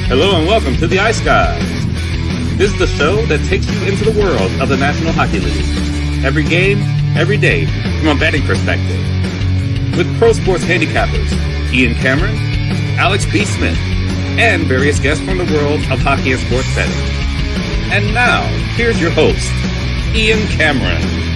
Hello and welcome to the Ice Guys. This is the show that takes you into the world of the National Hockey League. Every game, every day, from a betting perspective. With pro sports handicappers Ian Cameron, Alex B. Smith, and various guests from the world of hockey and sports betting. And now, here's your host, Ian Cameron.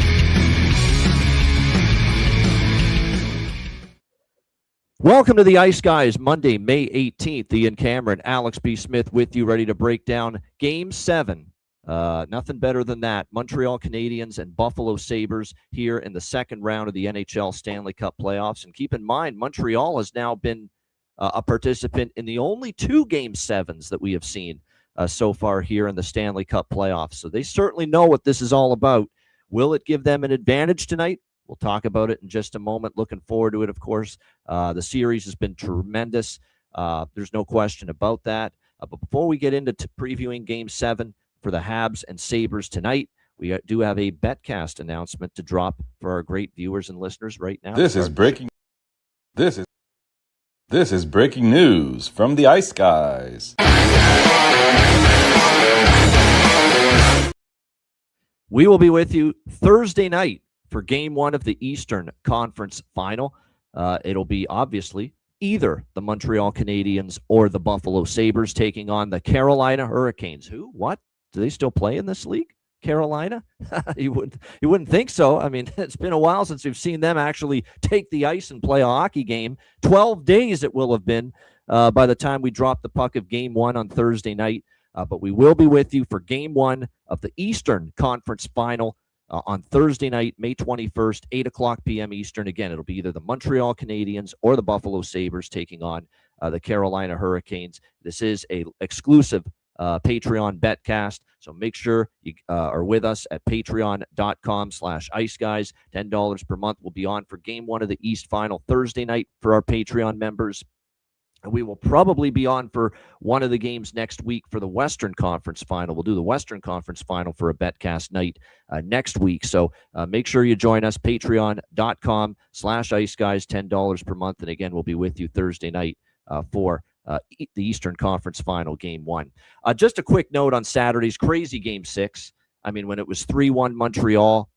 Welcome to the Ice Guys, Monday, May 18th. Ian Cameron, Alex B. Smith with you, ready to break down Game 7. Nothing better than that. Montreal Canadiens and Buffalo Sabres here in the second round of the NHL Stanley Cup playoffs. And keep in mind, Montreal has now been a participant in the only 2 Game 7s that we have seen so far here in the Stanley Cup playoffs. So they certainly know what this is all about. Will it give them an advantage tonight? We'll talk about it in just a moment. Looking forward to it, of course. The series has been tremendous. There's no question about that. But before we get into previewing Game 7 for the Habs and Sabres tonight, we do have a BetCast announcement to drop for our great viewers and listeners right now. This is breaking news from the Ice Guys. We will be with you Thursday night for Game 1 of the Eastern Conference Final. It'll be obviously either the Montreal Canadiens or the Buffalo Sabres taking on the Carolina Hurricanes. Who? What? Do they still play in this league? Carolina? You wouldn't think so. I mean, it's been a while since we've seen them actually take the ice and play a hockey game. 12 days it will have been by the time we drop the puck of Game 1 on Thursday night. But we will be with you for Game 1 of the Eastern Conference Final on Thursday night, May 21st, 8 o'clock p.m. Eastern. Again, it'll be either the Montreal Canadiens or the Buffalo Sabres taking on the Carolina Hurricanes. This is a exclusive Patreon betcast, so make sure you are with us at patreon.com/iceguys. $10 per month will be on for Game 1 of the East Final Thursday night for our Patreon members. And we will probably be on for one of the games next week for the Western Conference Final. We'll do the Western Conference Final for a betcast night next week. So make sure you join us, patreon.com/iceguys, $10 per month. And again, we'll be with you Thursday night for the Eastern Conference Final, Game 1. Just a quick note on Saturday's crazy Game 6. I mean, when it was 3-1 Montreal,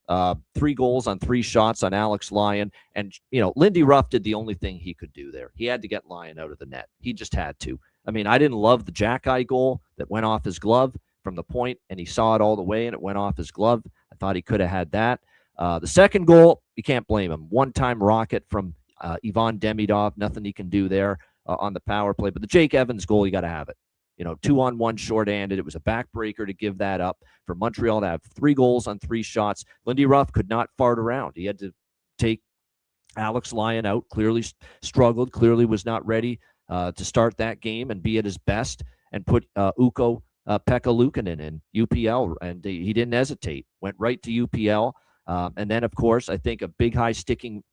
3 goals on 3 shots on Alex Lyon. And, Lindy Ruff did the only thing he could do there. He had to get Lyon out of the net. He just had to. I mean, I didn't love the Jack-Eye goal that went off his glove from the point, and he saw it all the way, and it went off his glove. I thought he could have had that. The second goal, you can't blame him. One-time rocket from Ivan Demidov. Nothing he can do there on the power play. But the Jake Evans goal, you got to have it. 2-on-1 short-handed. It was a backbreaker to give that up for Montreal to have 3 goals on 3 shots. Lindy Ruff could not fart around. He had to take Alex Lyon out, clearly struggled, clearly was not ready to start that game and be at his best, and put Ukko Pekka Luukkonen in UPL, and he didn't hesitate. Went right to UPL. And then, of course, I think a big high-sticking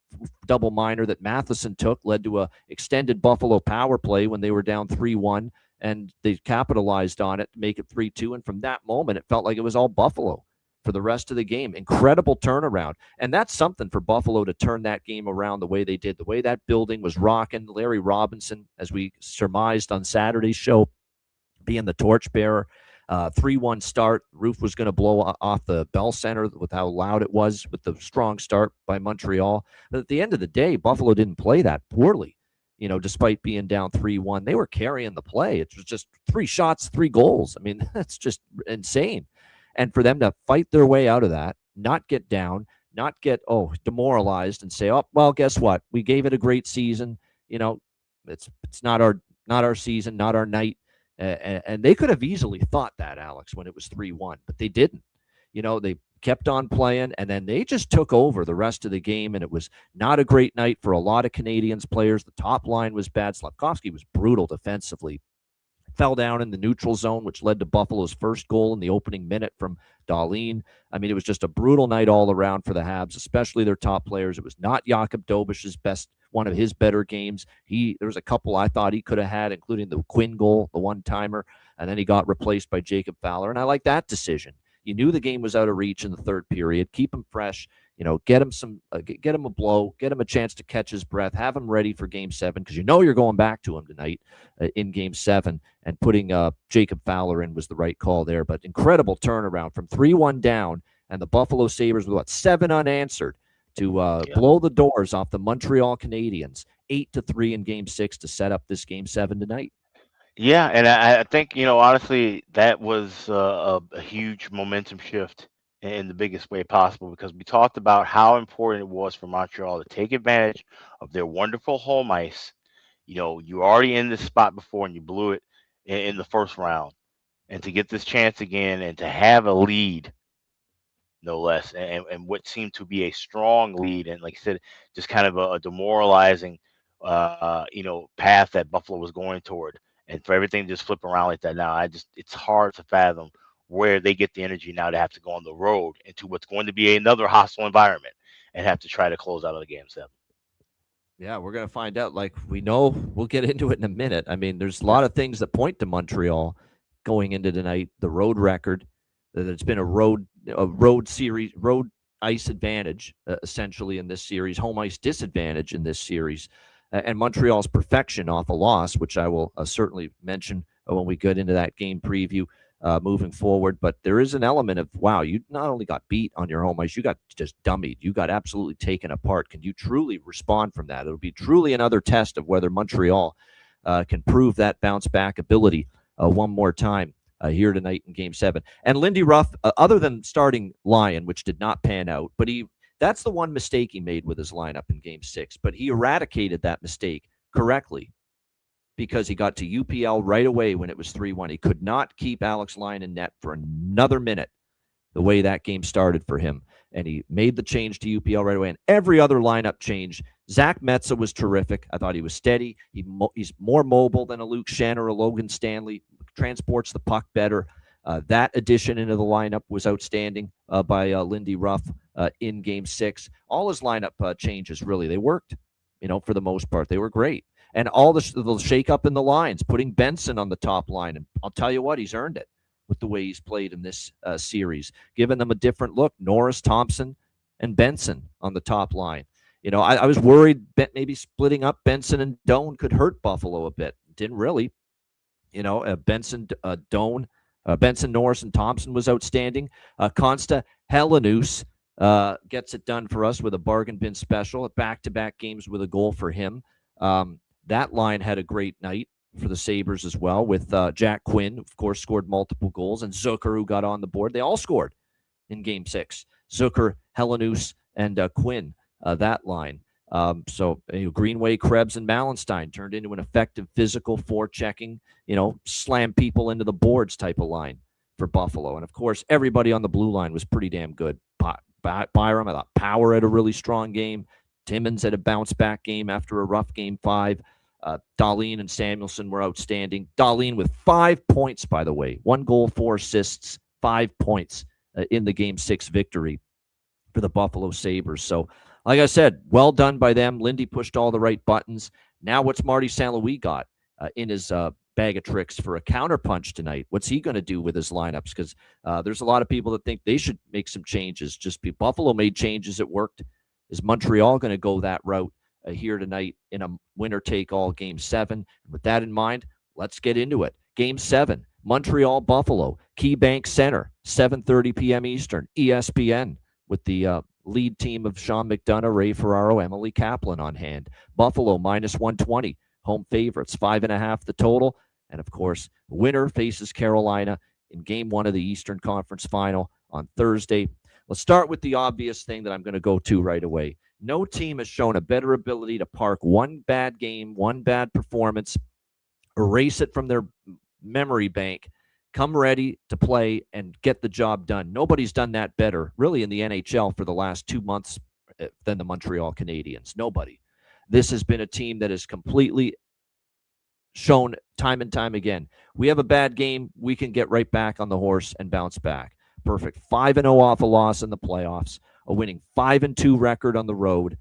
double minor that Matheson took led to a extended Buffalo power play when they were down 3-1. And they capitalized on it to make it 3-2. And from that moment, it felt like it was all Buffalo for the rest of the game. Incredible turnaround. And that's something for Buffalo to turn that game around the way they did, the way that building was rocking. Larry Robinson, as we surmised on Saturday's show, being the torchbearer. 3-1 start. Roof was going to blow off the Bell Center with how loud it was with the strong start by Montreal. But at the end of the day, Buffalo didn't play that poorly. Despite being down 3-1, they were carrying the play. It was just 3 shots, 3 goals. I mean, that's just insane. And for them to fight their way out of that, not get down, not get demoralized and say, oh, well, guess what? We gave it a great season. It's not our season, not our night. And they could have easily thought that, Alex, when it was 3-1, but they didn't. They kept on playing, and then they just took over the rest of the game, and it was not a great night for a lot of Canadiens players. The top line was bad. Slafkovsky was brutal defensively. Fell down in the neutral zone, which led to Buffalo's first goal in the opening minute from Dahlin. I mean, it was just a brutal night all around for the Habs, especially their top players. It was not Jakob Dobish's one of his better games. There was a couple I thought he could have had, including the Quinn goal, the one-timer, and then he got replaced by Jacob Fowler, and I like that decision. You knew the game was out of reach in the third period. Keep him fresh. Get him a blow, get him a chance to catch his breath, have him ready for Game 7 because you're going back to him tonight in Game 7, and putting Jacob Fowler in was the right call there. But incredible turnaround from 3-1 down, and the Buffalo Sabres with 7 unanswered to blow the doors off the Montreal Canadiens 8-3 in Game 6 to set up this Game 7 tonight. Yeah, and I think, honestly, that was a huge momentum shift in the biggest way possible, because we talked about how important it was for Montreal to take advantage of their wonderful home ice. You were already in this spot before and you blew it in the first round. And to get this chance again and to have a lead, no less, and what seemed to be a strong lead, and like I said, just kind of a demoralizing, path that Buffalo was going toward, and for everything to just flip around like that now, it's hard to fathom where they get the energy now to have to go on the road into what's going to be another hostile environment and have to try to close out of the Game 7. Yeah, we're going to find out. Like we know, we'll get into it in a minute. I mean, there's a lot of things that point to Montreal going into tonight. The road record, that it's been a road series, road ice advantage essentially in this series, home ice disadvantage in this series, and Montreal's perfection off a loss, which I will certainly mention when we get into that game preview moving forward. But there is an element of, wow, you not only got beat on your home ice, you got just dummied. You got absolutely taken apart. Can you truly respond from that? It'll be truly another test of whether Montreal can prove that bounce back ability one more time here tonight in Game 7. And Lindy Ruff, other than starting Lyon, which did not pan out, but that's the one mistake he made with his lineup in Game 6. But he eradicated that mistake correctly, because he got to UPL right away when it was 3-1. He could not keep Alex Lyon in net for another minute the way that game started for him. And he made the change to UPL right away. And every other lineup change, Zach Metsa was terrific. I thought he was steady. He's more mobile than a Luke Shen or a Logan Stanley, transports the puck better. That addition into the lineup was outstanding by Lindy Ruff in Game 6. All his lineup changes, really, they worked, for the most part. They were great. And all the shake-up in the lines, putting Benson on the top line. And I'll tell you what, he's earned it with the way he's played in this series, giving them a different look. Norris, Thompson, and Benson on the top line. I was worried maybe splitting up Benson and Doan could hurt Buffalo a bit. Didn't really. Benson, Benson, Norris, and Thompson was outstanding. Consta Helenus gets it done for us with a bargain bin special at back-to-back games with a goal for him. That line had a great night for the Sabres as well, with Jack Quinn, of course, scored multiple goals, and Zucker, who got on the board. They all scored in Game 6. Zucker, Helenus, and Quinn, that line. So Greenway, Krebs, and Malenstein turned into an effective physical forechecking, slam people into the boards type of line for Buffalo. And, of course, everybody on the blue line was pretty damn good. Byram, I thought Power had a really strong game. Timmins had a bounce-back game after a rough Game 5. Dahlin and Samuelson were outstanding. Dahlin with 5 points, by the way. 1 goal, 4 assists, 5 points in the Game 6 victory for the Buffalo Sabres. So, like I said, well done by them. Lindy pushed all the right buttons. Now what's Marty St. Louis got in his bag of tricks for a counterpunch tonight? What's he going to do with his lineups? Because there's a lot of people that think they should make some changes. Buffalo made changes. It worked. Is Montreal going to go that route here tonight in a winner-take-all Game 7? With that in mind, let's get into it. Game 7, Montreal-Buffalo, KeyBank Center, 7:30 p.m. Eastern, ESPN, with the lead team of Sean McDonough, Ray Ferraro, Emily Kaplan on hand. Buffalo -120, home favorites, 5.5 the total. And, of course, winner faces Carolina in Game 1 of the Eastern Conference Final on Thursday. Let's start with the obvious thing that I'm going to go to right away. No team has shown a better ability to park one bad game, one bad performance, erase it from their memory bank, come ready to play, and get the job done. Nobody's done that better, really, in the NHL for the last 2 months than the Montreal Canadiens. Nobody. This has been a team that has completely shown time and time again. We have a bad game, we can get right back on the horse and bounce back. Perfect 5-0 off a loss in the playoffs, a winning 5-2 record on the road.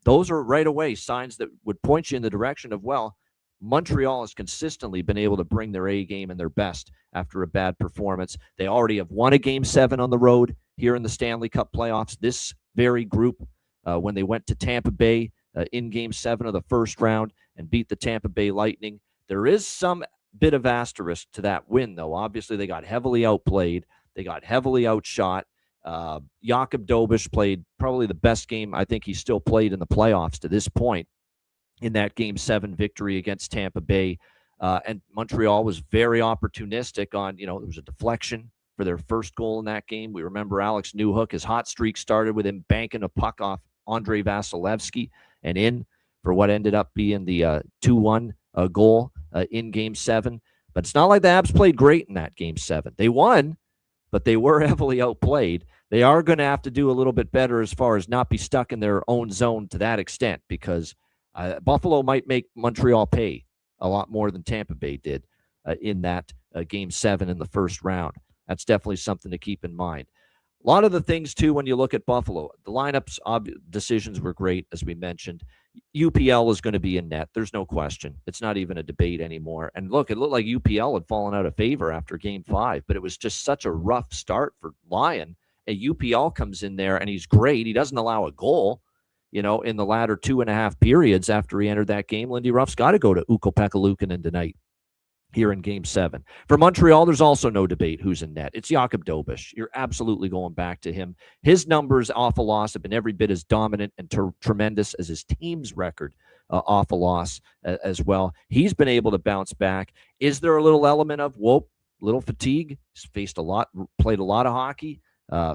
Those are right away signs that would point you in the direction of, well, Montreal has consistently been able to bring their A game and their best after a bad performance. They already have won a Game 7 on the road here in the Stanley Cup playoffs. This very group when they went to Tampa Bay in Game 7 of the first round and beat the Tampa Bay Lightning. There is some bit of asterisk to that win, though. Obviously, they got heavily outplayed. They got heavily outshot. Jakub Dobeš played probably the best game I think he still played in the playoffs to this point in that Game 7 victory against Tampa Bay. And Montreal was very opportunistic on, there was a deflection for their first goal in that game. We remember Alex Newhook, his hot streak started with him banking a puck off Andrei Vasilevsky and in for what ended up being the 2-1 goal in Game 7. But it's not like the Habs played great in that Game 7. They won, but they were heavily outplayed. They are going to have to do a little bit better as far as not be stuck in their own zone to that extent, because Buffalo might make Montreal pay a lot more than Tampa Bay did in that Game 7 in the first round. That's definitely something to keep in mind. A lot of the things, too, when you look at Buffalo, the lineups decisions were great, as we mentioned. UPL is going to be in net. There's no question. It's not even a debate anymore. And look, it looked like UPL had fallen out of favor after Game 5, but it was just such a rough start for Lyon. And UPL comes in there, and he's great. He doesn't allow a goal, in the latter 2.5 periods after he entered that game. Lindy Ruff's got to go to Ukko-Pekka Luukkonen tonight here in Game 7. For Montreal, there's also no debate who's in net. It's Jakub Dobeš. You're absolutely going back to him. His numbers off a loss have been every bit as dominant and tremendous as his team's record off a loss as well. He's been able to bounce back. Is there a little element of, little fatigue? He's faced a lot, played a lot of hockey,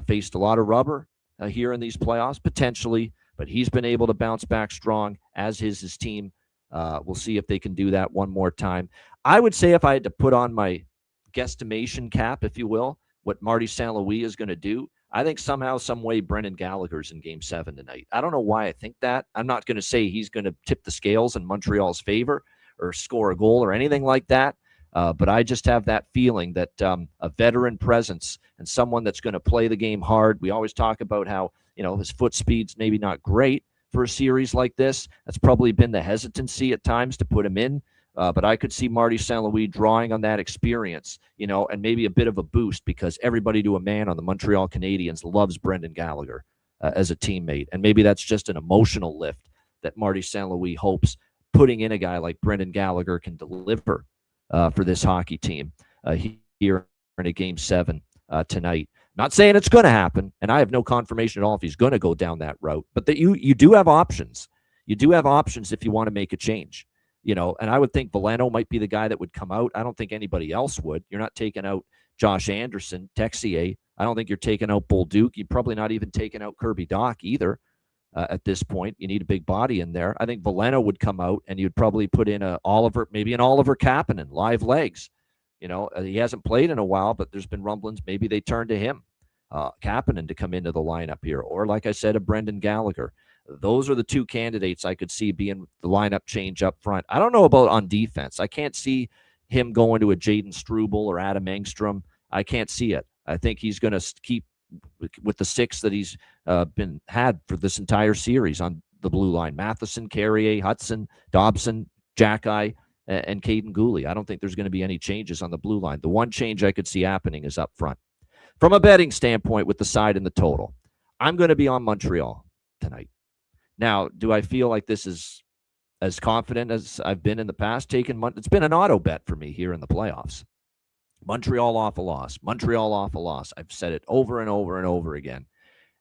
faced a lot of rubber here in these playoffs, potentially, but he's been able to bounce back strong, as is his team. We'll see if they can do that one more time. I would say if I had to put on my guesstimation cap, if you will, what Marty St. Louis is going to do, I think somehow, some way, Brendan Gallagher's in Game 7 tonight. I don't know why I think that. I'm not going to say he's going to tip the scales in Montreal's favor or score a goal or anything like that, but I just have that feeling that a veteran presence and someone that's going to play the game hard. We always talk about how, his foot speed's maybe not great for a series like this. That's probably been the hesitancy at times to put him in. But I could see Marty St. Louis drawing on that experience, and maybe a bit of a boost, because everybody to a man on the Montreal Canadiens loves Brendan Gallagher as a teammate. And maybe that's just an emotional lift that Marty St. Louis hopes putting in a guy like Brendan Gallagher can deliver for this hockey team here in a Game 7 tonight. Not saying it's going to happen, and I have no confirmation at all if he's going to go down that route, but that you do have options. You do have options if you want to make a change. And I would think Veleno might be the guy that would come out. I don't think anybody else would. You're not taking out Josh Anderson, Texier. I don't think you're taking out Bolduc. You're probably not even taking out Kirby Dach either at this point. You need a big body in there. I think Veleno would come out, and you'd probably put in maybe an Oliver Kapanen, live legs. He hasn't played in a while, but there's been rumblings. Maybe they turn to him, Kapanen, to come into the lineup here. Or, like I said, a Brendan Gallagher. Those are the two candidates I could see being the lineup change up front. I don't know about on defense. I can't see him going to a Jaden Struble or Adam Engstrom. I can't see it. I think he's going to keep with the 6 that he's had for this entire series on the blue line: Matheson, Carrier, Hudson, Dobson, Jackeye, and Caden Gooley. I don't think there's going to be any changes on the blue line. The one change I could see happening is up front. From a betting standpoint, with the side and the total, I'm going to be on Montreal tonight. Now, do I feel like this is as confident as I've been in the past? It's been an auto bet for me here in the playoffs. Montreal off a loss. Montreal off a loss. I've said it over and over and over again.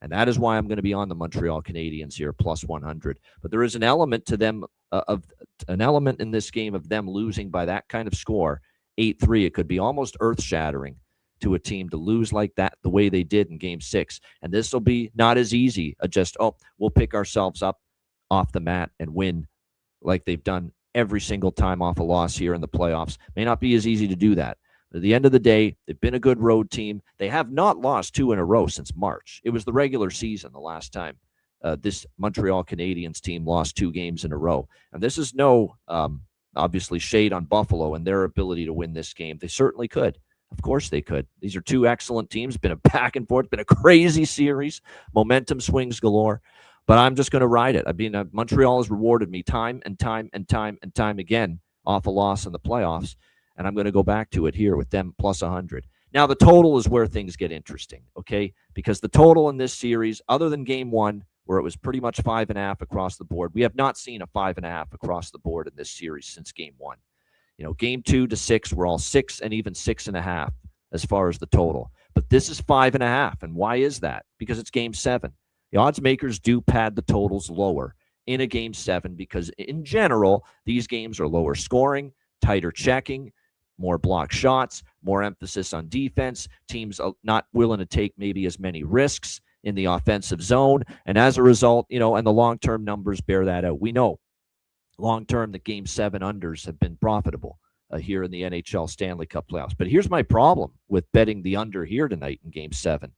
And that is why I'm going to be on the Montreal Canadiens here, plus 100. But there is an element to them, an element in this game of them losing by that kind of score, 8-3. It could be almost earth-shattering to a team to lose like that the way they did in Game 6. And this will be not as easy, we'll pick ourselves up off the mat and win like they've done every single time off a loss here in the playoffs. May not be as easy to do that. But at the end of the day, they've been a good road team. They have not lost 2 in a row since March. It was the regular season the last time this Montreal Canadiens team lost 2 games in a row. And this is no, obviously, shade on Buffalo and their ability to win this game. They certainly could. Of course they could. These are 2 excellent teams. Been a back and forth. Been a crazy series. Momentum swings galore. But I'm just going to ride it. I mean, Montreal has rewarded me time and time and time and time again off a loss in the playoffs. And I'm going to go back to it here with them plus 100. Now, the total is where things get interesting, okay? Because the total in this series, other than game one, where it was pretty much 5.5 across the board, we have not seen a 5.5 across the board in this series since game one. Game 2 to 6, we're all 6 and even 6.5 as far as the total. But this is 5.5. And why is that? Because it's game 7. The odds makers do pad the totals lower in a game 7 because, in general, these games are lower scoring, tighter checking, more block shots, more emphasis on defense, teams are not willing to take maybe as many risks in the offensive zone. And as a result, and the long-term numbers bear that out. We know long-term the game 7 unders have been profitable here in the NHL Stanley Cup playoffs. But here's my problem with betting the under here tonight in game 7.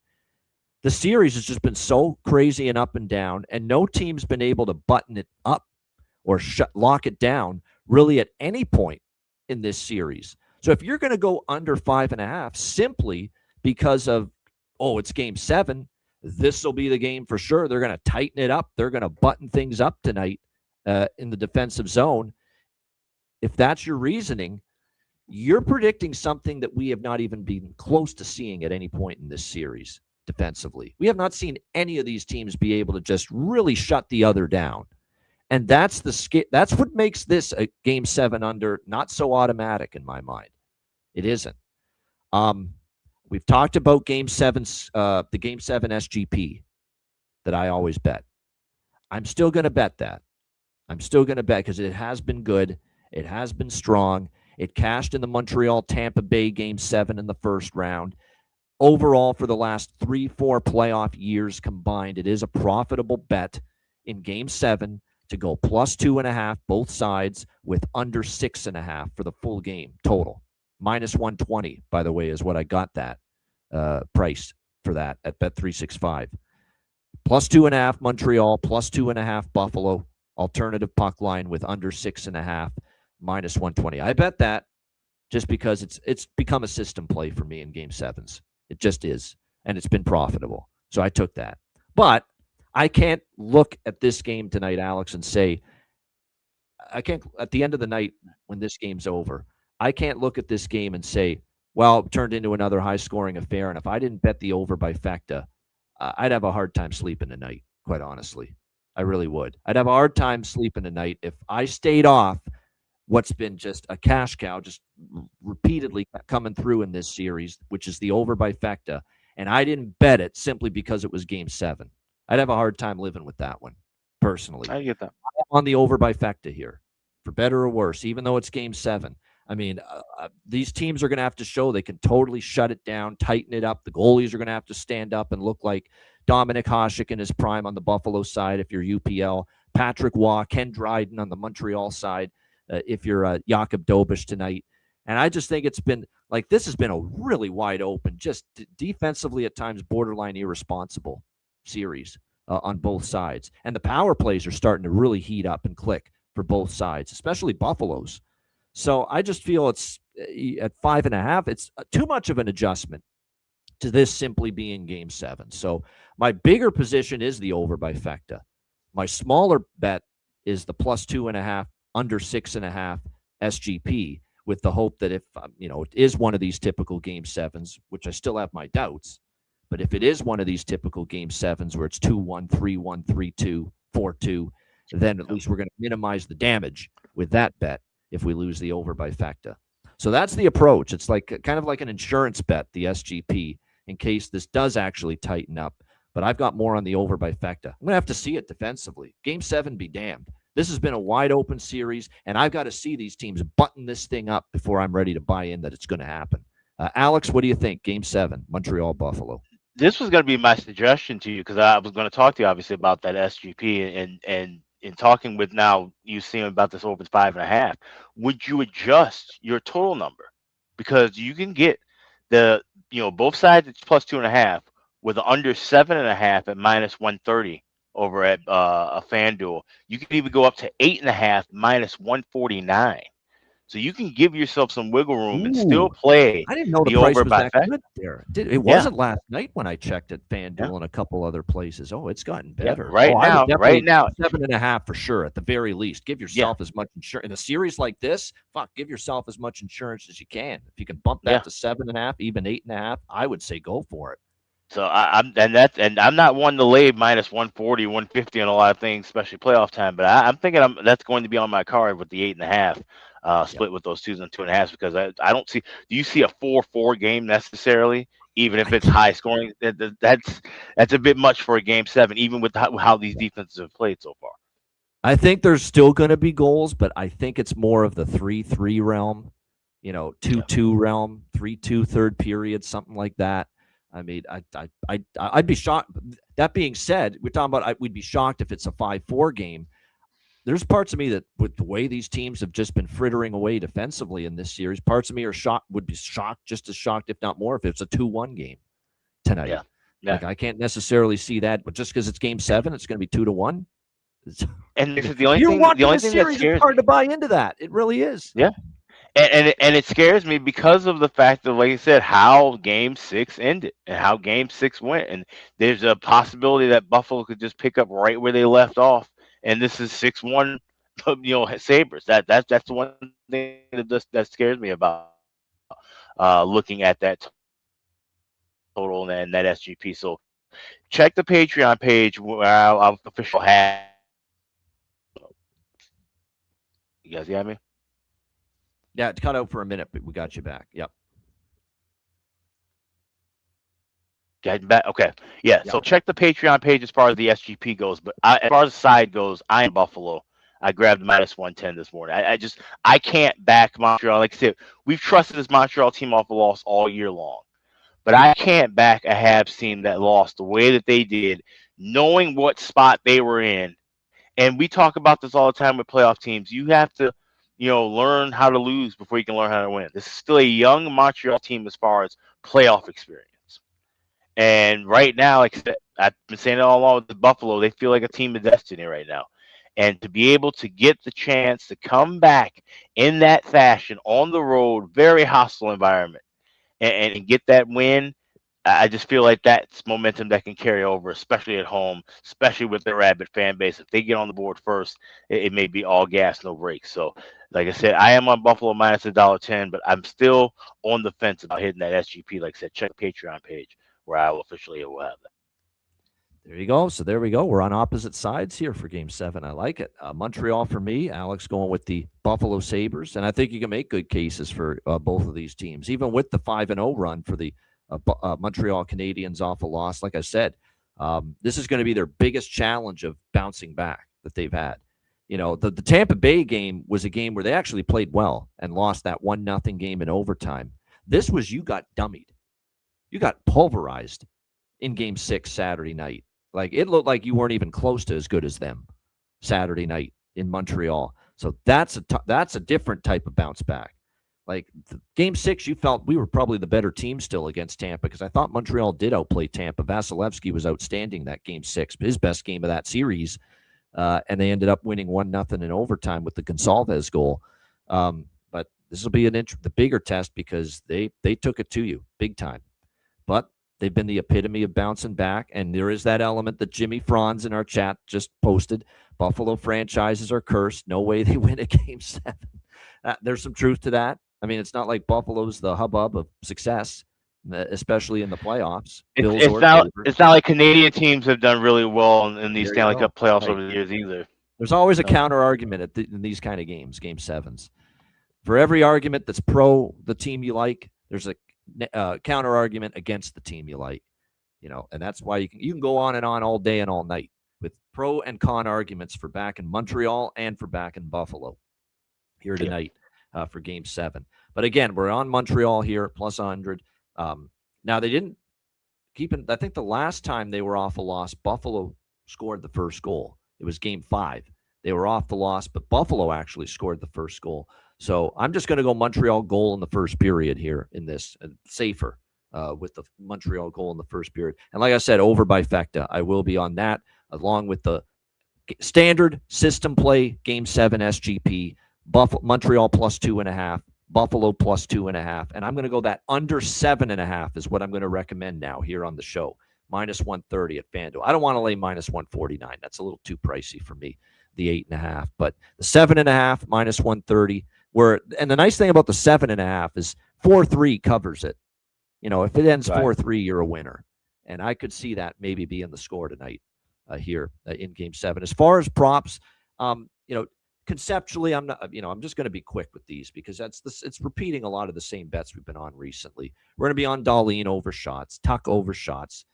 The series has just been so crazy and up and down, and no team's been able to button it up or lock it down really at any point in this series. So if you're going to go under 5.5 simply because of, it's game 7, this will be the game for sure. They're going to tighten it up. They're going to button things up tonight in the defensive zone. If that's your reasoning, you're predicting something that we have not even been close to seeing at any point in this series defensively. We have not seen any of these teams be able to just really shut the other down. And that's what makes this a game 7 under not so automatic in my mind. It isn't. We've talked about game 7, the game 7 SGP that I always bet. I'm still going to bet that. I'm still going to bet because it has been good. It has been strong. It cashed in the Montreal-Tampa Bay game 7 in the first round. Overall, for the last 3-4 playoff years combined, it is a profitable bet in game 7 to go plus 2.5 both sides with under 6.5 for the full game total. Minus 120, by the way, is what I got that price for that at Bet365. Plus 2.5 Montreal, plus 2.5 Buffalo. Alternative puck line with under 6.5, minus 120. I bet that just because it's become a system play for me in game 7s. It just is, and it's been profitable. So I took that. But I can't look at this game tonight, Alex, and say, at the end of the night when this game's over, I can't look at this game and say, well, it turned into another high-scoring affair, and if I didn't bet the over by Fecta, I'd have a hard time sleeping tonight, quite honestly. I really would. I'd have a hard time sleeping tonight if I stayed off what's been just a cash cow, just repeatedly coming through in this series, which is the over by Fecta, and I didn't bet it simply because it was game 7. I'd have a hard time living with that one, personally. I get that. I'm on the over by Fecta here, for better or worse, even though it's game 7. I mean, these teams are going to have to show they can totally shut it down, tighten it up. The goalies are going to have to stand up and look like Dominic Hasek in his prime on the Buffalo side if you're UPL, Patrick Waugh, Ken Dryden on the Montreal side if you're Jakub Dobeš tonight. And I just think it's been like this has been a really wide open, just defensively at times borderline irresponsible series on both sides. And the power plays are starting to really heat up and click for both sides, especially Buffalo's. So I just feel it's at 5.5. It's too much of an adjustment to this simply being game 7. So my bigger position is the over by Fecta. My smaller bet is the plus 2.5, under 6.5 SGP with the hope that if, it is one of these typical game 7s, which I still have my doubts, but if it is one of these typical game 7s where it's 2-1, 3-1, 3-2, 4-2, then at least we're going to minimize the damage with that bet if we lose the over by Fecta. So that's the approach. It's like kind of like an insurance bet, the SGP, in case this does actually tighten up. But I've got more on the over by Fecta. I'm going to have to see it defensively. Game 7 be damned. This has been a wide open series, and I've got to see these teams button this thing up before I'm ready to buy in that it's going to happen. Alex, what do you think? Game 7, Montreal, Buffalo. This was going to be my suggestion to you because I was going to talk to you obviously about that SGP and in talking with now you seeing about this over 5.5. Would you adjust your total number because you can get the both sides it's plus 2.5 with under 7.5 at minus 130 over at a FanDuel. You can even go up to 8.5 minus 149. So you can give yourself some wiggle room and Ooh, still play I didn't know the the price over was by that fact. good there. It Yeah. wasn't last night when I checked at FanDuel Yeah. and a couple other places. Oh, it's gotten Yeah. better. Right I would now, definitely 7.5 for sure at the very least. Give yeah. yourself as much insurance in a series like this. Give yourself as much insurance as you can. If you can bump Yeah. that to 7.5, even 8.5, I would say go for it. So I'm not one to lay minus 140, 150 on a lot of things, especially playoff time. But I'm thinking that's going to be on my card with the 8.5, split with those 2s and 2.5s, because I don't see. Do you see a 4-4 game necessarily? Even if it's high scoring, that's a bit much for a game 7, even with how these defenses have played so far. I think there's still going to be goals, but I think it's more of the 3-3 realm, 2-2 realm, 3-2 third period, something like that. I mean, I'd be shocked. That being said, we're talking about we'd be shocked if it's a 5-4 game. There's parts of me that, with the way these teams have just been frittering away defensively in this series, parts of me would be shocked, just as shocked, if not more, if it's a 2-1 game tonight. Yeah. Yeah. Like, I can't necessarily see that, but just because it's game 7, it's going to be 2-1. And this is the only You're thing. watching The only the thing series, that scares it's hard me. to buy into that. It really is. Yeah. And it scares me because of the fact that, like I said, how Game 6 ended and how Game 6 went, and there's a possibility that Buffalo could just pick up right where they left off, and this is 6-1, Sabres. That's the one thing that scares me about looking at that total and that SGP. So check the Patreon page where I'll official have. You guys got me? Yeah, it cut out for a minute, but we got you back. Yep. Back? Okay. Yeah. So check the Patreon page as far as the SGP goes. But as far as the side goes, I am Buffalo. I grabbed minus 110 this morning. I can't back Montreal. Like I said, we've trusted this Montreal team off a loss all year long. But I can't back a Habs team that lost the way that they did, knowing what spot they were in. And we talk about this all the time with playoff teams. You have to, learn how to lose before you can learn how to win. This is still a young Montreal team as far as playoff experience. And right now, like I said, I've been saying it all along with Buffalo, they feel like a team of destiny right now. And to be able to get the chance to come back in that fashion on the road, very hostile environment, and get that win, I just feel like that's momentum that can carry over, especially at home, especially with their rabid fan base. If they get on the board first, it may be all gas, no brakes. So, like I said, I am on Buffalo minus $1.10, but I'm still on the fence about hitting that SGP. Like I said, check the Patreon page where I will officially have that. There you go. So there we go. We're on opposite sides here for Game 7. I like it. Montreal for me. Alex going with the Buffalo Sabres. And I think you can make good cases for both of these teams, even with the 5-0 run for the Montreal Canadiens off a loss. Like I said, this is going to be their biggest challenge of bouncing back that they've had. The Tampa Bay game was a game where they actually played well and lost that 1-0 game in overtime. This was, you got dummied. You got pulverized in Game 6 Saturday night. Like, it looked like you weren't even close to as good as them Saturday night in Montreal. So that's a different type of bounce back. Like, Game 6, you felt we were probably the better team still against Tampa, because I thought Montreal did outplay Tampa. Vasilevsky was outstanding that Game 6, his best game of that series, and they ended up winning 1-0 in overtime with the Gonçalves goal. But this will be the bigger test, because they took it to you big time. But they've been the epitome of bouncing back, and there is that element that Jimmy Franz in our chat just posted. Buffalo franchises are cursed. No way they win a Game 7. There's some truth to that. I mean, it's not like Buffalo's the hubbub of success, especially in the playoffs. It's not like Canadian teams have done really well in these Stanley Cup playoffs over the years either. There's always a counter argument in these kind of games, Game 7s. For every argument that's pro the team you like, there's a counter argument against the team you like, and that's why you can go on and on all day and all night with pro and con arguments for back in Montreal and for back in Buffalo here tonight for Game 7. But again, we're on Montreal here plus 100. Now, they didn't keep it. I think the last time they were off a loss, Buffalo scored the first goal. It was Game 5. They were off the loss, but Buffalo actually scored the first goal. So I'm just going to go Montreal goal in the first period here in this, safer with the Montreal goal in the first period. And like I said, over by Fecta. I will be on that, along with the standard system play Game 7 SGP, Montreal plus 2.5, Buffalo plus 2.5, and I'm going to go that under 7.5 is what I'm going to recommend now here on the show. Minus 130 at FanDuel. I don't want to lay minus 149. That's a little too pricey for me. The 8.5, but the 7.5 minus 130. And the nice thing about the 7.5 is 4-3 covers it. If it ends 4-3, you're a winner, and I could see that maybe being the score tonight here in Game 7. As far as props, conceptually, I'm not. I'm just going to be quick with these because it's repeating a lot of the same bets we've been on recently. We're going to be on Dahlin over shots, Tuck over shots,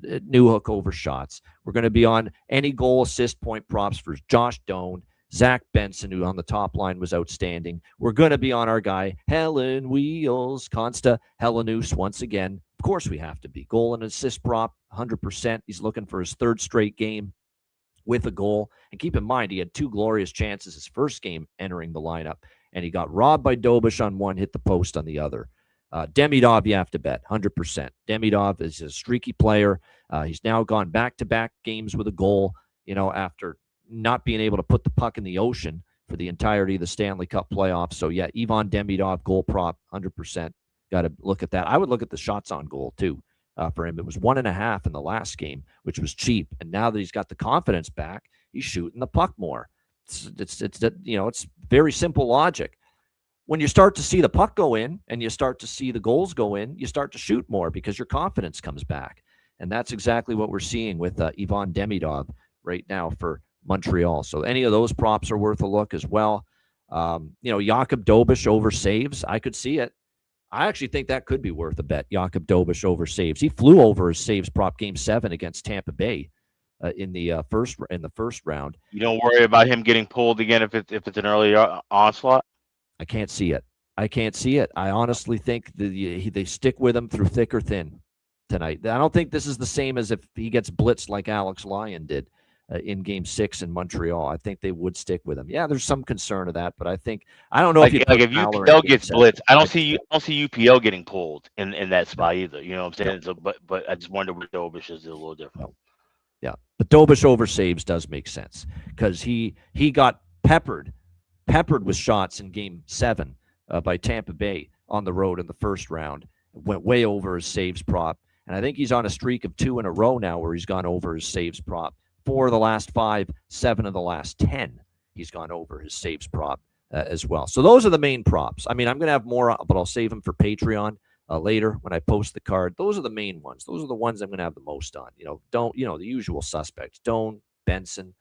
Newhook over shots. We're going to be on any goal, assist, point props for Josh Doan, Zach Benson, who on the top line was outstanding. We're going to be on our guy, Helen Wheels, Consta Helenius once again. Of course we have to be. Goal and assist prop, 100%. He's looking for his third straight game with a goal. And keep in mind, he had 2 glorious chances his first game entering the lineup, and he got robbed by Dobish on one, hit the post on the other. Demidov, you have to bet, 100%. Demidov is a streaky player. He's now gone back-to-back games with a goal, after not being able to put the puck in the ocean for the entirety of the Stanley Cup playoffs. So, yeah, Ivan Demidov, goal prop, 100%. Got to look at that. I would look at the shots on goal, too, for him. It was 1.5 in the last game, which was cheap. And now that he's got the confidence back, he's shooting the puck more. It's very simple logic. When you start to see the puck go in and you start to see the goals go in, you start to shoot more because your confidence comes back. And that's exactly what we're seeing with Ivan Demidov right now for Montreal. So any of those props are worth a look as well. Jakub Dobish over saves, I could see it. I actually think that could be worth a bet. Jakub Dobish over saves. He flew over his saves prop Game 7 against Tampa Bay in the first round. You don't worry about him getting pulled again if it's an early onslaught. I can't see it. I honestly think they stick with him through thick or thin tonight. I don't think this is the same as if he gets blitzed like Alex Lyon did in Game 6 in Montreal. I think they would stick with him. Yeah, there's some concern of that, but I don't know if UPL gets blitzed. I don't see UPL getting pulled in that spot either. You know what I'm saying? So, but I just wonder what Dobish is a little different. Yeah, but Dobish over saves does make sense because he got peppered with shots in Game 7 by Tampa Bay on the road in the first round. Went way over his saves prop, and I think he's on a streak of 2 in a row now where he's gone over his saves prop. 4 of the last 5, 7 of the last 10, he's gone over his saves prop as well. So those are the main props. I mean, I'm going to have more, but I'll save them for Patreon later when I post the card. Those are the main ones. Those are the ones I'm going to have the most on. The usual suspects. Doan, Benson.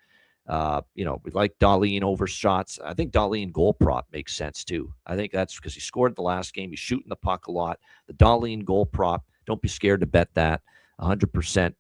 We like Dahlin over shots. I think Dahlin goal prop makes sense too. I think that's because he scored the last game. He's shooting the puck a lot. The Dahlin goal prop, don't be scared to bet that. 100%.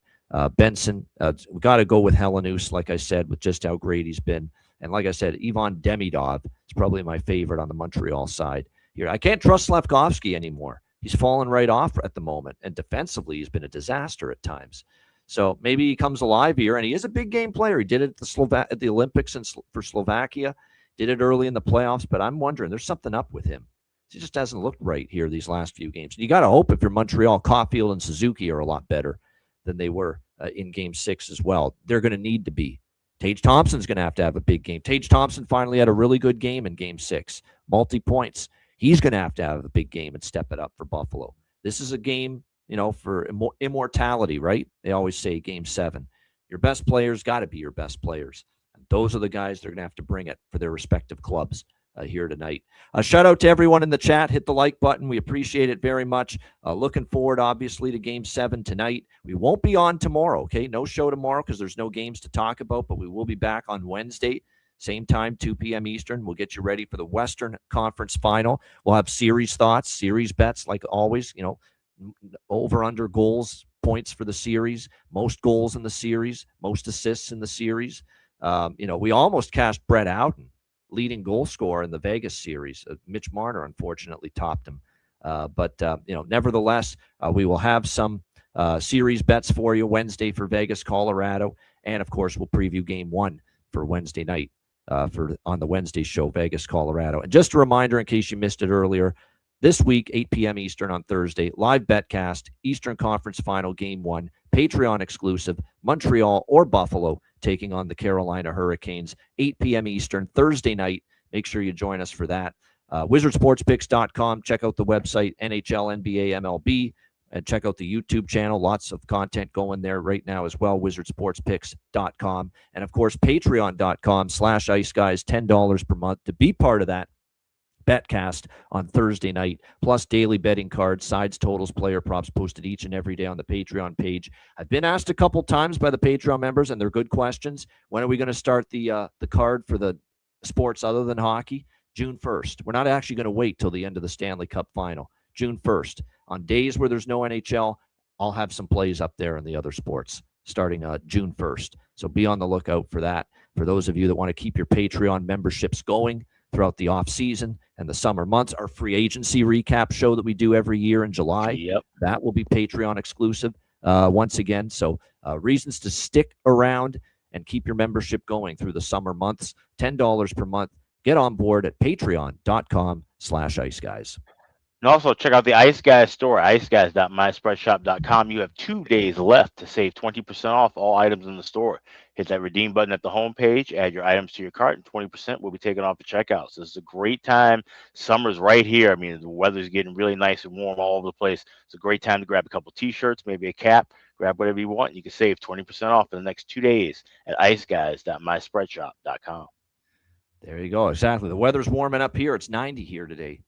Benson, we got to go with Helenius, like I said, with just how great he's been. And like I said, Ivan Demidov is probably my favorite on the Montreal side here. I can't trust Slafkovsky anymore. He's fallen right off at the moment. And defensively, he's been a disaster at times. So maybe he comes alive here, and he is a big game player. He did it at the Olympics for Slovakia, did it early in the playoffs, but I'm wondering, there's something up with him. He just hasn't looked right here these last few games. And you got to hope if you're Montreal, Caulfield and Suzuki are a lot better than they were in Game 6 as well. They're going to need to be. Tage Thompson's going to have a big game. Tage Thompson finally had a really good game in Game 6. Multi-points. He's going to have a big game and step it up for Buffalo. This is a game, for immortality, right? They always say Game 7. Your best players got to be your best players. And those are the guys that are going to have to bring it for their respective clubs here tonight. Shout out to everyone in the chat. Hit the like button. We appreciate it very much. Looking forward, obviously, to Game 7 tonight. We won't be on tomorrow, okay? No show tomorrow because there's no games to talk about, but we will be back on Wednesday, same time, 2 p.m. Eastern. We'll get you ready for the Western Conference Final. We'll have series thoughts, series bets, like always, over-under goals, points for the series, most goals in the series, most assists in the series. We almost cashed Brett Howden, leading goal scorer in the Vegas series. Mitch Marner, unfortunately, topped him. But nevertheless, we will have some series bets for you Wednesday for Vegas, Colorado. And, of course, we'll preview Game 1 for Wednesday night on the Wednesday show, Vegas, Colorado. And just a reminder, in case you missed it earlier, this week, 8 p.m. Eastern on Thursday, live betcast, Eastern Conference Final, Game 1, Patreon exclusive, Montreal or Buffalo taking on the Carolina Hurricanes, 8 p.m. Eastern, Thursday night, make sure you join us for that. WizardSportsPicks.com. Check out the website, NHL, NBA, MLB, and check out the YouTube channel. Lots of content going there right now as well, WizardSportsPicks.com. And, of course, Patreon.com/IceGuys, $10 per month to be part of that betcast on Thursday night, plus daily betting cards, sides, totals, player props posted each and every day on the Patreon page. I've been asked a couple times by the Patreon members, and they're good questions. When are we going to start the card for the sports other than hockey? June 1st. We're not actually going to wait till the end of the Stanley Cup final. June 1st. On days where there's no NHL, I'll have some plays up there in the other sports starting June 1st. So be on the lookout for that. For those of you that want to keep your Patreon memberships going throughout the off season and the summer months, our free agency recap show that we do every year in July, that will be Patreon exclusive once again. So reasons to stick around and keep your membership going through the summer months. $10 per month. Get on board at patreon.com/IceGuys. And also check out the Ice Guys store, iceguys.myspreadshop.com. You have 2 days left to save 20% off all items in the store. Hit that redeem button at the homepage, add your items to your cart, and 20% will be taken off the checkout. So this is a great time. Summer's right here. I mean, the weather's getting really nice and warm all over the place. It's a great time to grab a couple T-shirts, maybe a cap, grab whatever you want. And you can save 20% off in the next 2 days at iceguys.myspreadshop.com. There you go. Exactly. The weather's warming up here. It's 90 here today.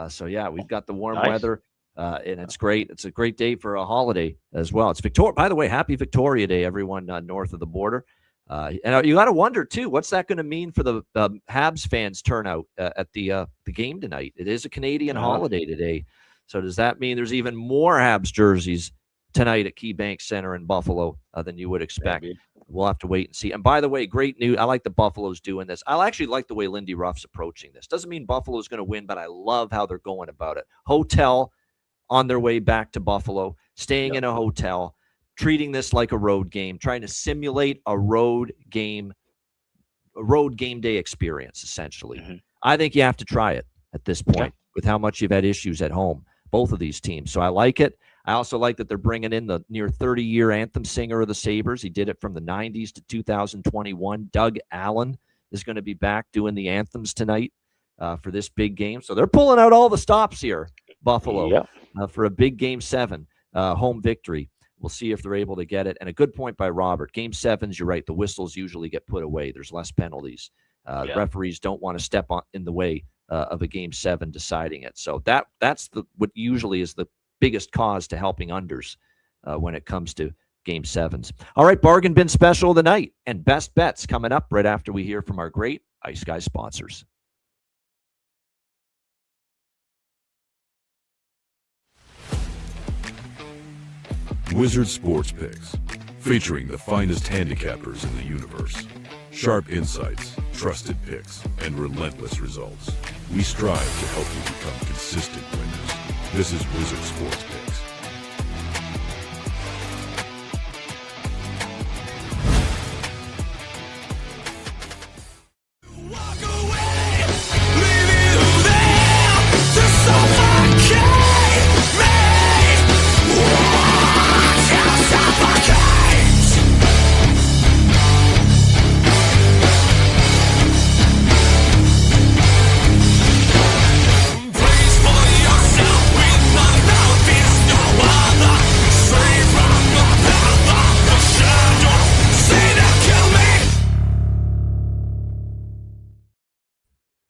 So, yeah, we've got the warm weather, and it's great. It's a great day for a holiday as well. It's Victoria. By the way, happy Victoria Day, everyone north of the border. And you got to wonder, too, what's that going to mean for the Habs fans turnout at the game tonight? It is a Canadian holiday today. So does that mean there's even more Habs jerseys tonight at KeyBank Center in Buffalo than you would expect? Maybe. We'll have to wait and see. And by the way, great news. I like the Buffaloes doing this. I actually like the way Lindy Ruff's approaching this. Doesn't mean Buffalo's going to win, but I love how they're going about it. Hotel on their way back to Buffalo, staying in a hotel, treating this like a road game, trying to simulate a road game day experience, essentially. Mm-hmm. I think you have to try it at this point with how much you've had issues at home, both of these teams. So I like it. I also like that they're bringing in the near 30-year anthem singer of the Sabres. He did it from the 90s to 2021. Doug Allen is going to be back doing the anthems tonight for this big game. So they're pulling out all the stops here, Buffalo, for a big Game 7 home victory. We'll see if they're able to get it. And a good point by Robert. Game 7s, you're right, the whistles usually get put away. There's less penalties. Referees don't want to step in the way of a Game 7 deciding it. So that's what usually is the biggest cause to helping unders when it comes to Game 7s. All right, bargain bin special of the night and best bets coming up right after we hear from our great Ice Guys sponsors. Wizard Sports Picks, featuring the finest handicappers in the universe. Sharp insights, trusted picks, and relentless results. We strive to help you become consistent winners. This is Wizard Sports Picks.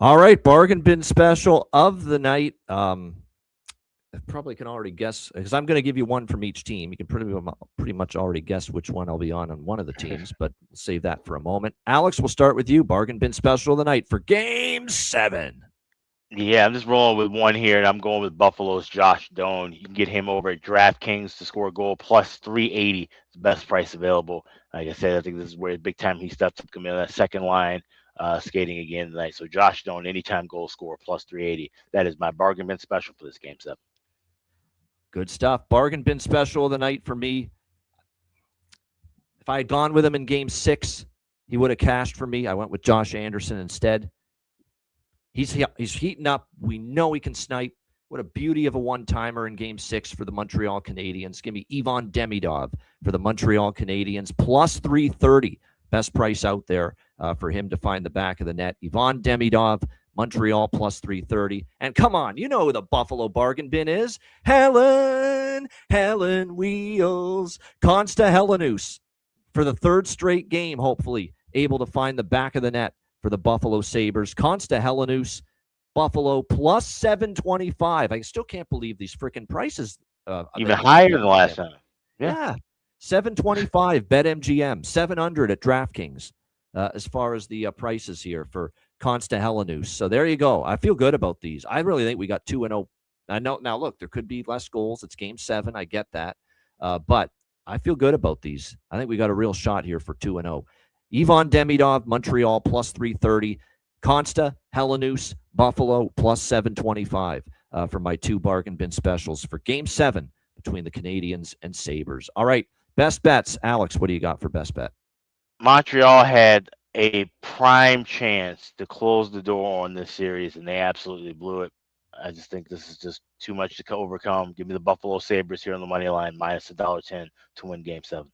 All right, bargain bin special of the night. I probably can already guess, because I'm going to give you one from each team. You can pretty much already guess which one I'll be on one of the teams, but we'll save that for a moment. Alex, we'll start with you. Bargain bin special of the night for Game 7. Yeah, I'm just rolling with one here, and I'm going with Buffalo's Josh Doan. You can get him over at DraftKings to score a goal plus 380. It's the best price available. Like I said, I think this is where big time he steps up, coming in that second line. Skating again tonight. So Josh Doan, anytime goal scorer, plus 380. That is my bargain bin special for this Game 7. Good stuff. Bargain bin special of the night for me. If I had gone with him in Game 6, he would have cashed for me. I went with Josh Anderson instead. He's heating up. We know he can snipe. What a beauty of a one-timer in Game 6 for the Montreal Canadiens. Give me Ivan Demidov for the Montreal Canadiens, plus 330. Best price out there for him to find the back of the net. Ivan Demidov, Montreal plus 330. And come on, you know who the Buffalo bargain bin is. Helen Wheels. Consta Helenus for the third straight game, hopefully, able to find the back of the net for the Buffalo Sabres. Consta Helenus, Buffalo plus 725. I still can't believe these freaking prices. Even higher than last time. Yeah. 725 BetMGM, 700 at DraftKings as far as the prices here for Consta Helenus. So there you go. I feel good about these. I really think we got 2-0. I know now, look, there could be less goals. It's game 7. I get that. But I feel good about these. I think we got a real shot here for 2-0. Ivan Demidov, Montreal plus 330. Consta Helenus, Buffalo plus 725 for my 2 bargain bin specials for game 7 between the Canadiens and Sabres. All right, best bets. Alex, what do you got for best bet? Montreal had a prime chance to close the door on this series, and they absolutely blew it. I just think this is just too much to overcome. Give me the Buffalo Sabres here on the money line, minus $1.10 to win game 7.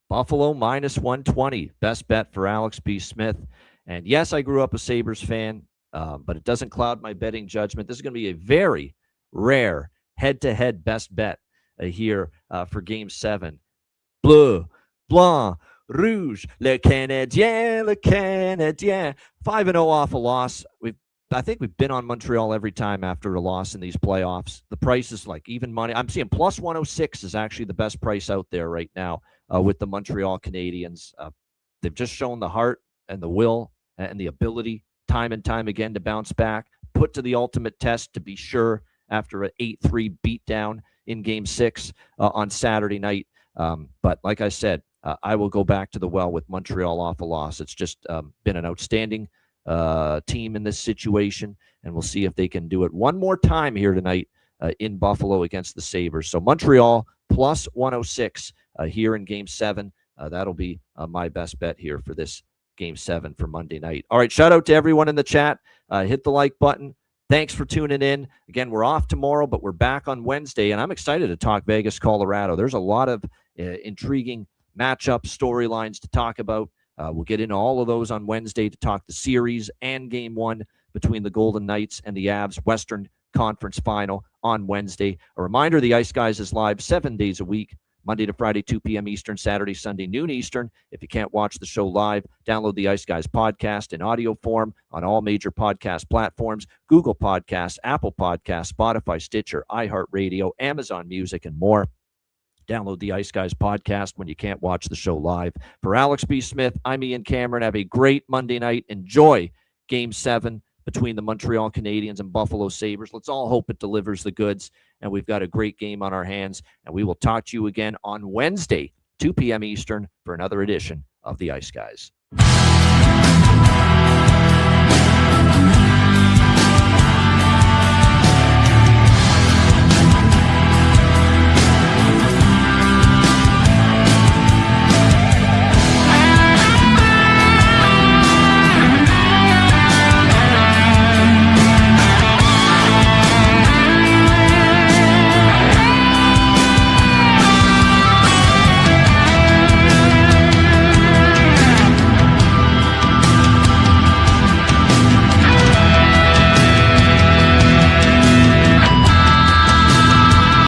Buffalo minus 120. Best bet for Alex B. Smith. And yes, I grew up a Sabres fan, but it doesn't cloud my betting judgment. This is going to be a very rare head-to-head best bet here for game 7. Bleu, blanc, rouge, le Canadien, 5-0 off a loss. I think we've been on Montreal every time after a loss in these playoffs. The price is like even money. I'm seeing plus 106 is actually the best price out there right now with the Montreal Canadiens. They've just shown the heart and the will and the ability time and time again to bounce back, put to the ultimate test to be sure after an 8-3 beatdown in game 6 on Saturday night. But like I said, I will go back to the well with Montreal off a loss. It's just been an outstanding team in this situation, and we'll see if they can do it one more time here tonight in Buffalo against the Sabres. So Montreal plus 106 here in game 7. That'll be my best bet here for this game 7 for Monday night. All right, shout out to everyone in the chat. Hit the like button. Thanks for tuning in. Again, we're off tomorrow, but we're back on Wednesday, and I'm excited to talk Vegas, Colorado. There's a lot of intriguing matchup storylines to talk about. We'll get into all of those on Wednesday to talk the series and game 1 between the Golden Knights and the Avs Western Conference Final on Wednesday. A reminder, the Ice Guys is live 7 days a week, Monday to Friday, 2 p.m. Eastern, Saturday, Sunday, noon Eastern. If you can't watch the show live, download the Ice Guys podcast in audio form on all major podcast platforms, Google Podcasts, Apple Podcasts, Spotify, Stitcher, iHeartRadio, Amazon Music, and more. Download the Ice Guys podcast when you can't watch the show live. For Alex B. Smith, I'm Ian Cameron. Have a great Monday night. Enjoy Game 7 between the Montreal Canadiens and Buffalo Sabres. Let's all hope it delivers the goods, and we've got a great game on our hands. And we will talk to you again on Wednesday, 2 p.m. Eastern, for another edition of the Ice Guys.